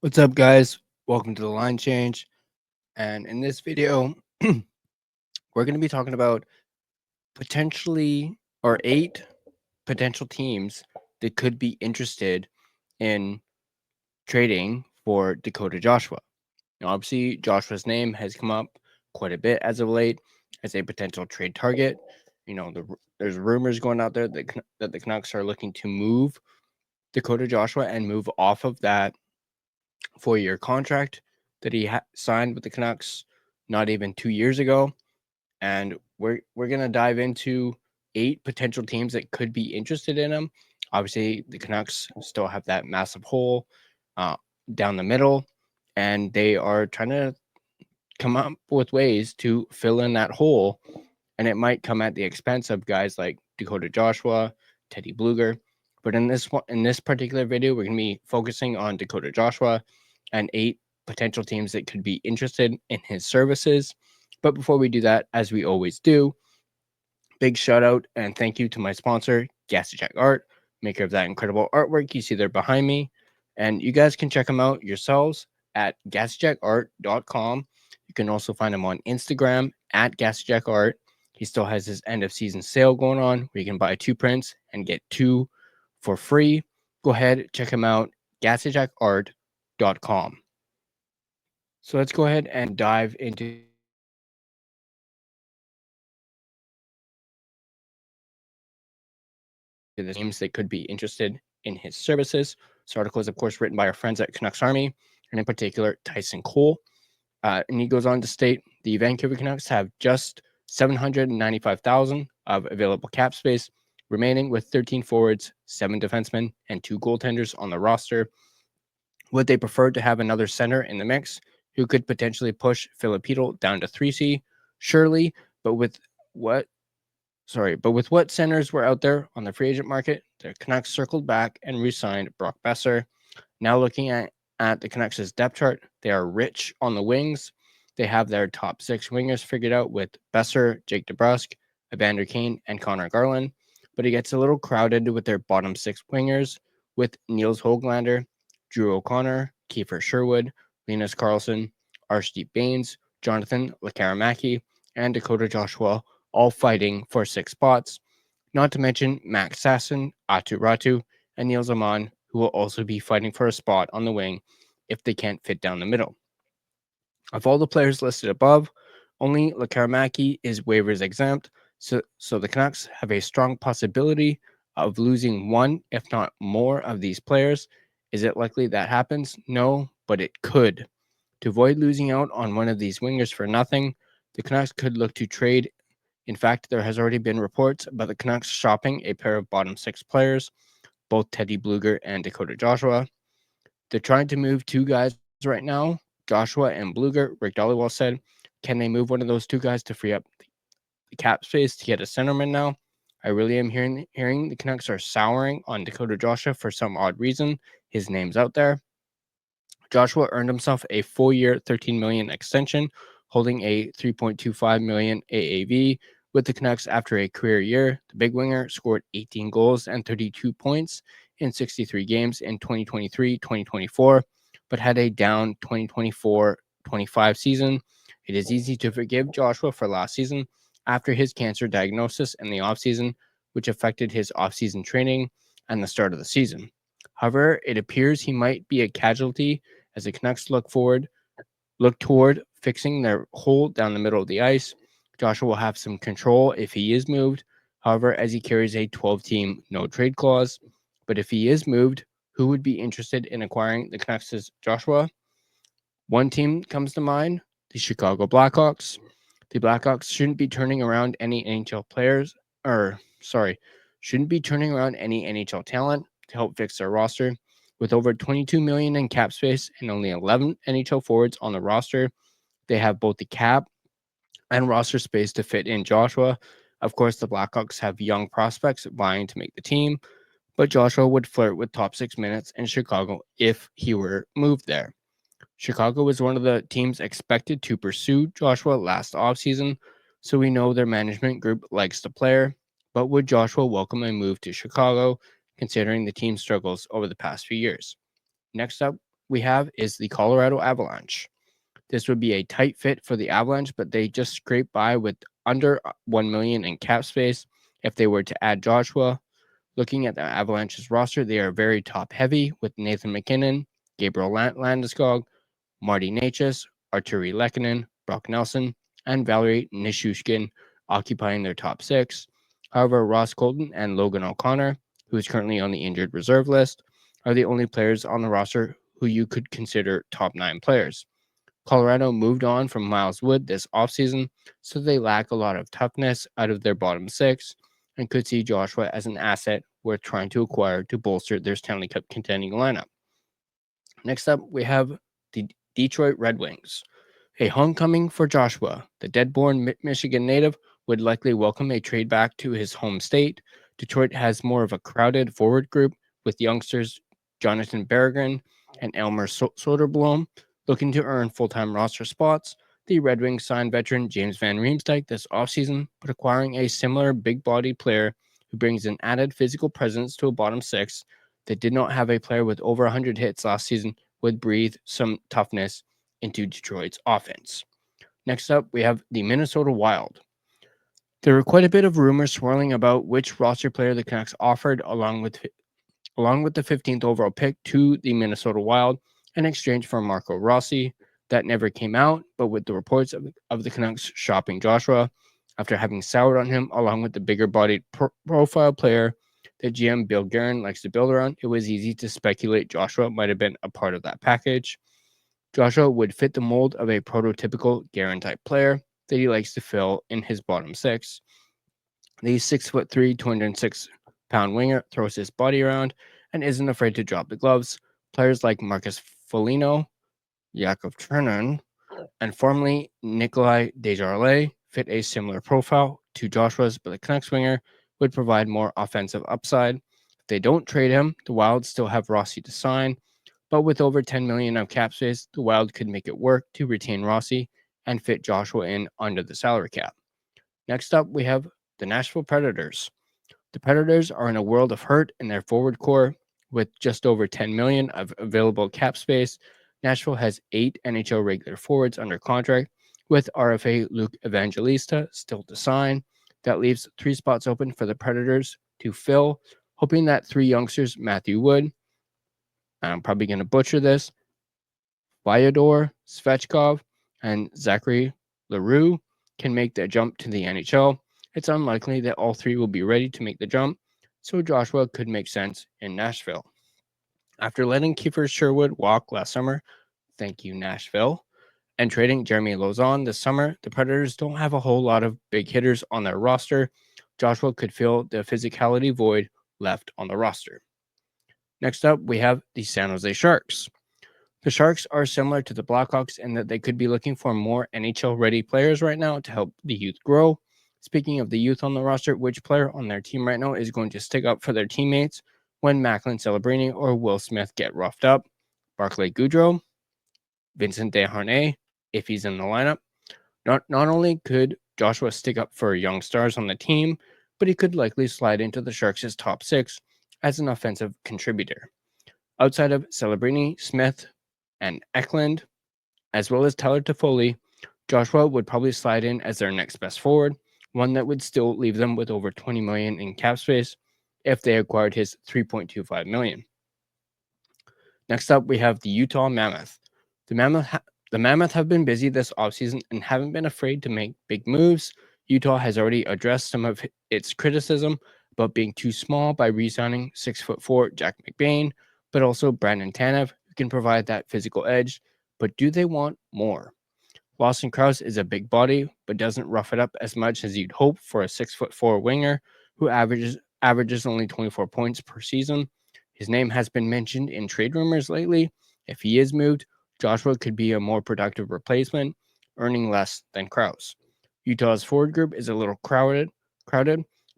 What's up, guys? Welcome to the line change. And in this video, we're going to be talking about potentially or 8 potential teams that could be interested in trading for Dakota Joshua. Now, obviously, Joshua's name has come up quite a bit as of late as a potential trade target. There's rumors going out there that the Canucks are looking to move Dakota Joshua and move off of that 4-year contract that he signed with the Canucks not even 2 years ago. And we're going to dive into 8 potential teams that could be interested in him. Obviously, the Canucks still have that massive hole down the middle, and they are trying to come up with ways to fill in that hole. And it might come at the expense of guys like Dakota Joshua, Teddy Bluger. But in this particular video, we're going to be focusing on Dakota Joshua and 8 potential teams that could be interested in his services. But before we do that, as we always do, big shout out and thank you to my sponsor, Gassy Jack Art, maker of that incredible artwork you see there behind me. And you guys can check them out yourselves at gassyjackart.com. You can also find him on Instagram at GassyJackArt. He still has his end of season sale going on where you can buy 2 prints and get 2 for free. Go ahead, check him out, GassyJackArt.com. So let's go ahead and dive into the teams that could be interested in his services. This article is, of course, written by our friends at Canucks Army, and in particular, Tyson Cole. And he goes on to state the Vancouver Canucks have just $795,000 of available cap space remaining, with 13 forwards, 7 defensemen, and 2 goaltenders on the roster. Would they prefer to have another center in the mix who could potentially push Filipino down to 3C? Surely, but with what centers were out there on the free agent market, the Canucks circled back and re-signed Brock Besser. Now looking at the Canucks' depth chart, they are rich on the wings. They have their top 6 wingers figured out with Besser, Jake DeBrusk, Evander Kane, and Connor Garland. But it gets a little crowded with their bottom 6 wingers with Niels Höglander, Drew O'Connor, Kiefer Sherwood, Linus Karlsson, Arshdeep Bains, Jonathan Lekaramaki, and Dakota Joshua, all fighting for 6 spots. Not to mention Max Sasson, Atu Ratu, and Niels Aman, who will also be fighting for a spot on the wing if they can't fit down the middle. Of all the players listed above, only Lekaramaki is waivers exempt, so the Canucks have a strong possibility of losing one, if not more, of these players. Is it likely that happens? No, but it could. To avoid losing out on one of these wingers for nothing, the Canucks could look to trade. In fact, there has already been reports about the Canucks shopping a pair of bottom 6 players, both Teddy Bluger and Dakota Joshua. They're trying to move 2 guys right now, Joshua and Bluger. Rick Dollywall said, can they move one of those 2 guys to free up the cap space to get a centerman now? I really am hearing the Canucks are souring on Dakota Joshua for some odd reason. His name's out there. Joshua earned himself a 4-year, $13 million extension, holding a $3.25 million AAV with the Canucks after a career year. The big winger scored 18 goals and 32 points in 63 games in 2023-2024, but had a down 2024-25 season. It is easy to forgive Joshua for last season after his cancer diagnosis in the offseason, which affected his offseason training and the start of the season. However, it appears he might be a casualty as the Canucks look toward fixing their hole down the middle of the ice. Joshua will have some control if he is moved, however, as he carries a 12-team no-trade clause. But if he is moved, who would be interested in acquiring the Canucks' Joshua? One team comes to mind, the Chicago Blackhawks. The Blackhawks shouldn't be turning around any NHL talent to help fix their roster. With over $22 million in cap space and only 11 NHL forwards on the roster, they have both the cap and roster space to fit in Joshua. Of course, the Blackhawks have young prospects vying to make the team, but Joshua would flirt with top 6 minutes in Chicago if he were moved there. Chicago was one of the teams expected to pursue Joshua last offseason, so we know their management group likes the player. But would Joshua welcome a move to Chicago, considering the team's struggles over the past few years? Next up, we have is the Colorado Avalanche. This would be a tight fit for the Avalanche, but they just scrape by with under 1 million in cap space if they were to add Joshua. Looking at the Avalanche's roster, they are very top heavy with Nathan MacKinnon, Gabriel Landeskog, Marty Necas, Arturi Lehkonen, Brock Nelson, and Valerie Nishushkin occupying their top six. However, Ross Colton and Logan O'Connor, who is currently on the injured reserve list, are the only players on the roster who you could consider top 9 players. Colorado moved on from Miles Wood this offseason, so they lack a lot of toughness out of their bottom 6 and could see Joshua as an asset worth trying to acquire to bolster their Stanley Cup contending lineup. Next up, we have the Detroit Red Wings. A homecoming for Joshua. The dead-born Michigan native would likely welcome a trade back to his home state. Detroit has more of a crowded forward group with youngsters Jonathan Berggren and Elmer Soderblom looking to earn full-time roster spots. The Red Wings signed veteran James Van Riemsdyk this offseason, but acquiring a similar big-body player who brings an added physical presence to a bottom 6 that did not have a player with over 100 hits last season would breathe some toughness into Detroit's offense. Next up, we have the Minnesota Wild. There were quite a bit of rumors swirling about which roster player the Canucks offered along with the 15th overall pick to the Minnesota Wild in exchange for Marco Rossi. That never came out, but with the reports of the Canucks shopping Joshua after having soured on him, along with the bigger-bodied profile player that GM Bill Guerin likes to build around, it was easy to speculate Joshua might have been a part of that package. Joshua would fit the mold of a prototypical Guerin-type player that he likes to fill in his bottom 6. The 6'3", 206-pound winger throws his body around and isn't afraid to drop the gloves. Players like Marcus Foligno, Yakov Trenin, and formerly Nikolai Desjardins fit a similar profile to Joshua's, but the Canucks winger would provide more offensive upside. If they don't trade him, the Wild still have Rossi to sign, but with over $10 million of cap space, the Wild could make it work to retain Rossi and fit Joshua in under the salary cap. Next up, we have the Nashville Predators. The Predators are in a world of hurt in their forward core with just over $10 million of available cap space. Nashville has 8 NHL regular forwards under contract, with RFA Luke Evangelista still to sign. That leaves 3 spots open for the Predators to fill, hoping that 3 youngsters, Matthew Wood, I'm probably going to butcher this, Fyodor Svechkov, and Zachary Leroux can make the jump to the NHL. It's unlikely that all 3 will be ready to make the jump, so Joshua could make sense in Nashville. After letting Kiefer Sherwood walk last summer, thank you, Nashville, and trading Jeremy Lauzon this summer, the Predators don't have a whole lot of big hitters on their roster. Joshua could fill the physicality void left on the roster. Next up, we have the San Jose Sharks. The Sharks are similar to the Blackhawks in that they could be looking for more NHL-ready players right now to help the youth grow. Speaking of the youth on the roster, which player on their team right now is going to stick up for their teammates when Macklin Celebrini or Will Smith get roughed up? Barclay Goodrow, Vincent Desharnais, if he's in the lineup. Not only could Joshua stick up for young stars on the team, but he could likely slide into the Sharks' top 6 as an offensive contributor. Outside of Celebrini, Smith, and Eklund, as well as Tyler Toffoli, Joshua would probably slide in as their next best forward, one that would still leave them with over $20 million in cap space if they acquired his $3.25 million. Next up, we have the Utah Mammoth. The Mammoth have been busy this offseason and haven't been afraid to make big moves. Utah has already addressed some of its criticism about being too small by re-signing 6'4" Jack McBain, but also Brandon Tanev, who can provide that physical edge. But do they want more? Lawson Krause is a big body, but doesn't rough it up as much as you'd hope for a 6'4" winger who averages only 24 points per season. His name has been mentioned in trade rumors lately. If he is moved, Joshua could be a more productive replacement, earning less than Krause. Utah's forward group is a little crowded,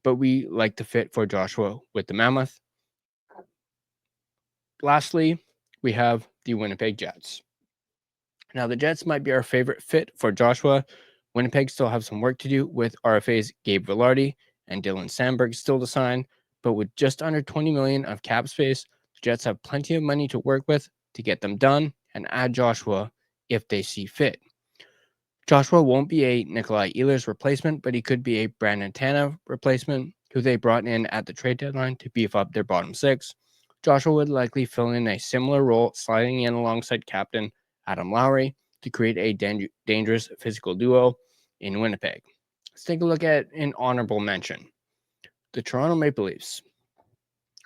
but we like the fit for Joshua with the Mammoth. Lastly, we have the Winnipeg Jets. Now, the Jets might be our favorite fit for Joshua. Winnipeg still have some work to do with RFA's Gabe Vilardi and Dylan Sandberg still to sign, but with just under $20 million of cap space, the Jets have plenty of money to work with to get them done and add Joshua if they see fit. Joshua won't be a Nikolai Ehlers replacement, but he could be a Brandon Tanev replacement, who they brought in at the trade deadline to beef up their bottom six. Joshua would likely fill in a similar role, sliding in alongside captain Adam Lowry to create a dangerous physical duo in Winnipeg. Let's take a look at an honorable mention. The Toronto Maple Leafs.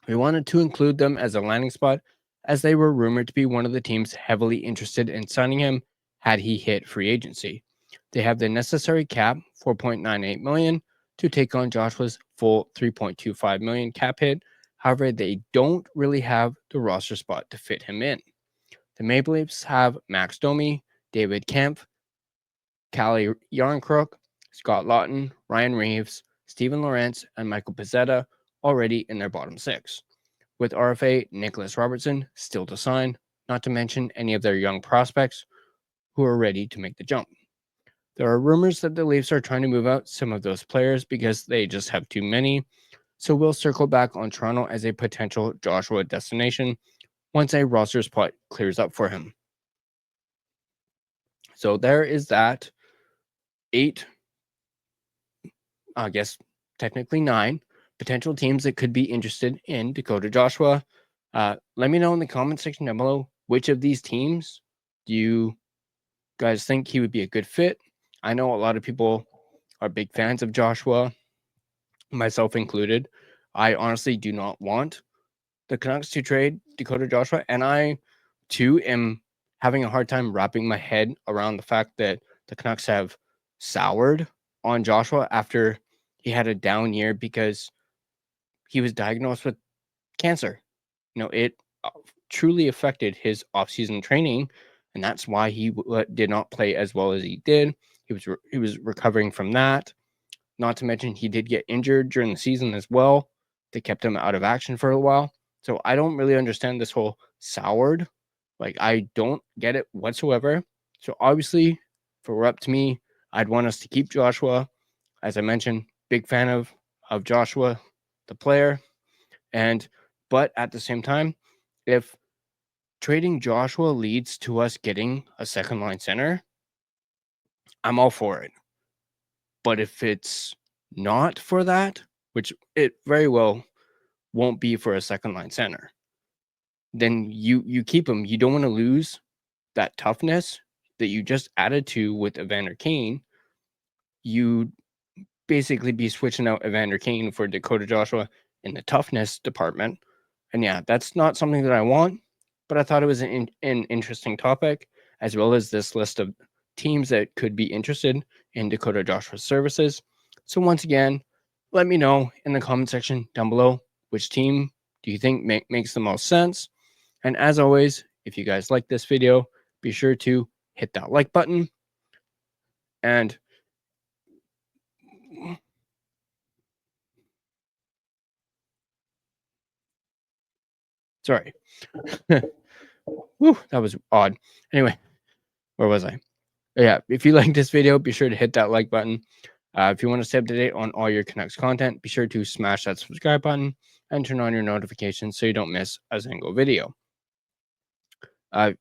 We wanted to include them as a landing spot, as they were rumored to be one of the teams heavily interested in signing him had he hit free agency. They have the necessary cap, $4.98 million, to take on Joshua's full $3.25 million cap hit. However, they don't really have the roster spot to fit him in. The Maple Leafs have Max Domi, David Kempf, Calle Yarncrook, Scott Lawton, Ryan Reeves, Steven Lorentz, and Michael Pezzetta already in their bottom six, with RFA Nicholas Robertson still to sign, not to mention any of their young prospects who are ready to make the jump. There are rumors that the Leafs are trying to move out some of those players because they just have too many, so we'll circle back on Toronto as a potential Joshua destination once a roster spot clears up for him. So there is that 8, I guess technically 9 potential teams that could be interested in Dakota Joshua. Let me know in the comment section down below which of these teams do you guys think he would be a good fit. I know a lot of people are big fans of Joshua, myself included. I honestly do not want the Canucks to trade Dakota Joshua, and I too am having a hard time wrapping my head around the fact that the Canucks have soured on Joshua after he had a down year because he was diagnosed with cancer. It truly affected his offseason training, and that's why he did not play as well as he did. He was recovering from that. Not to mention he did get injured during the season as well. They kept him out of action for a while. So I don't really understand this whole soured. I don't get it whatsoever. So obviously, if it were up to me, I'd want us to keep Joshua. As I mentioned, big fan of Joshua, the player. But at the same time, if trading Joshua leads to us getting a second line center, I'm all for it. But if it's not for that, which it very well won't be for a second line center, then you keep him. You don't want to lose that toughness that you just added to with Evander Kane. You basically be switching out Evander Kane for Dakota Joshua in the toughness department. And yeah, that's not something that I want, but I thought it was an interesting topic, as well as this list of teams that could be interested in Dakota Joshua's services. So once again, let me know in the comment section down below which team do you think makes the most sense. And as always, if you guys like this video, be sure to hit that like button. And sorry. Whew, that was odd. Anyway, where was I? Yeah, if you like this video, be sure to hit that like button. If you want to stay up to date on all your Canucks content, be sure to smash that subscribe button and turn on your notifications so you don't miss a single video.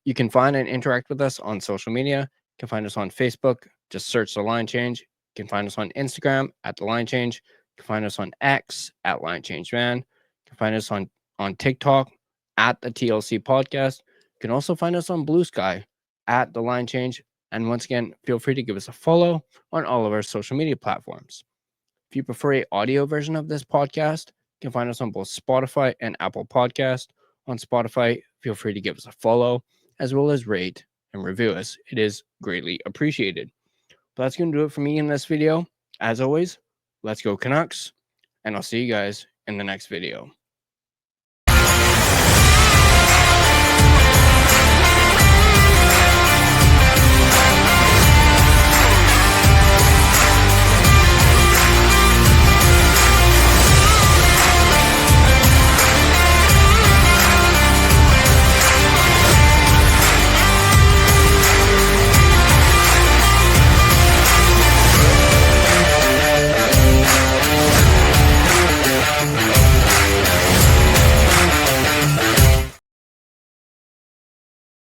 You can find and interact with us on social media. You can find us on Facebook. Just search The Line Change. You can find us on Instagram at The Line Change. You can find us on X at Line Change Man. You can find us on TikTok at the TLC Podcast. You can also find us on Blue Sky at The Line Change. And once again, feel free to give us a follow on all of our social media platforms. If you prefer an audio version of this podcast, you can find us on both Spotify and Apple Podcast. On Spotify, feel free to give us a follow, as well as rate and review us. It is greatly appreciated. But that's going to do it for me in this video. As always, let's go Canucks, and I'll see you guys in the next video.